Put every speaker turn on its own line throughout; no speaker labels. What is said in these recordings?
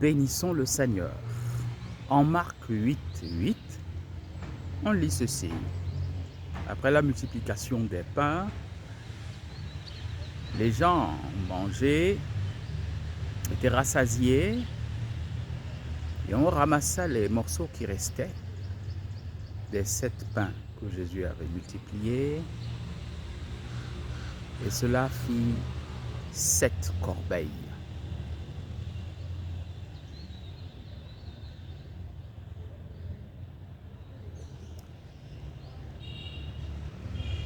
Bénissons le Seigneur. En Marc 8, 8, on lit ceci. Après la multiplication des pains, les gens mangeaient, étaient rassasiés, et on ramassa les morceaux qui restaient des 7 pains que Jésus avait multipliés, et cela fit 7 corbeilles.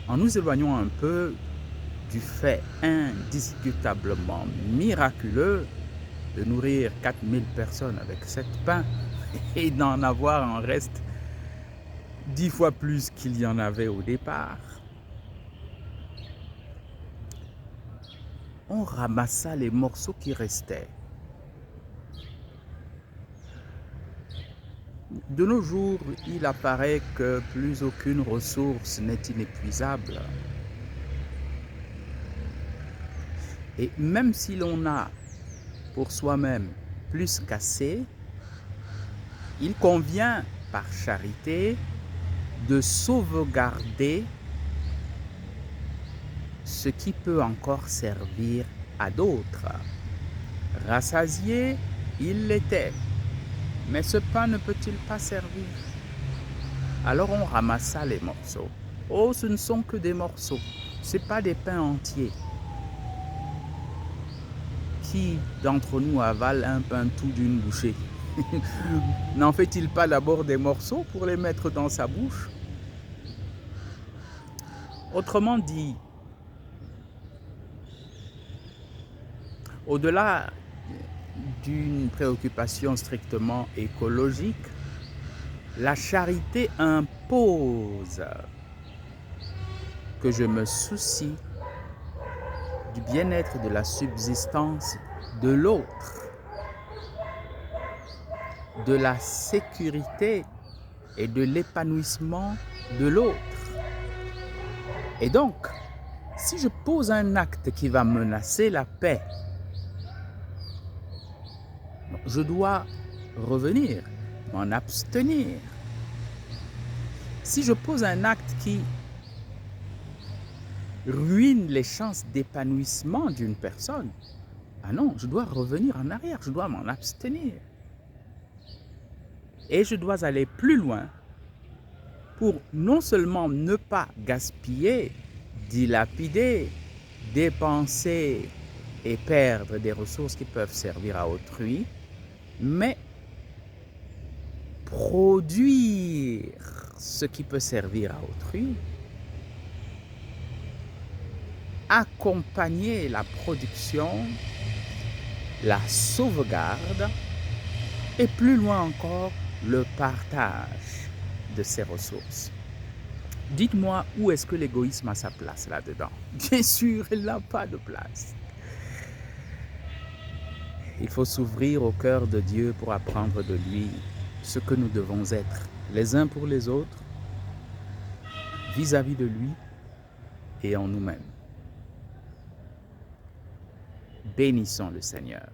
En nous éloignant un peu du fait indiscutablement miraculeux de nourrir 4000 personnes avec 7 pains et d'en avoir en reste 10 fois plus qu'il y en avait au départ, on ramassa les morceaux qui restaient. De nos jours, il apparaît que plus aucune ressource n'est inépuisable. Et même si l'on a pour soi-même plus qu'assez, il convient par charité de sauvegarder ce qui peut encore servir à d'autres. Rassasié, il l'était, mais ce pain ne peut-il pas servir? Alors on ramassa les morceaux. Oh, ce ne sont que des morceaux, ce n'est pas des pains entiers. Qui d'entre nous avale un pain tout d'une bouchée? N'en fait-il pas d'abord des morceaux pour les mettre dans sa bouche? Autrement dit, au-delà d'une préoccupation strictement écologique, la charité impose que je me soucie du bien-être de la subsistance de l'autre, de la sécurité et de l'épanouissement de l'autre. Et donc, si je pose un acte qui va menacer la paix, je dois revenir, m'en abstenir. Si je pose un acte qui ruine les chances d'épanouissement d'une personne, ah non, je dois revenir en arrière, je dois m'en abstenir. Et je dois aller plus loin pour non seulement ne pas gaspiller, dilapider, dépenser et perdre des ressources qui peuvent servir à autrui, mais produire ce qui peut servir à autrui, accompagner la production, la sauvegarde et plus loin encore, le partage de ces ressources. Dites-moi où est-ce que l'égoïsme a sa place là-dedans? Bien sûr, il n'a pas de place. Il faut s'ouvrir au cœur de Dieu pour apprendre de lui ce que nous devons être les uns pour les autres, vis-à-vis de lui et en nous-mêmes. Bénissons le Seigneur.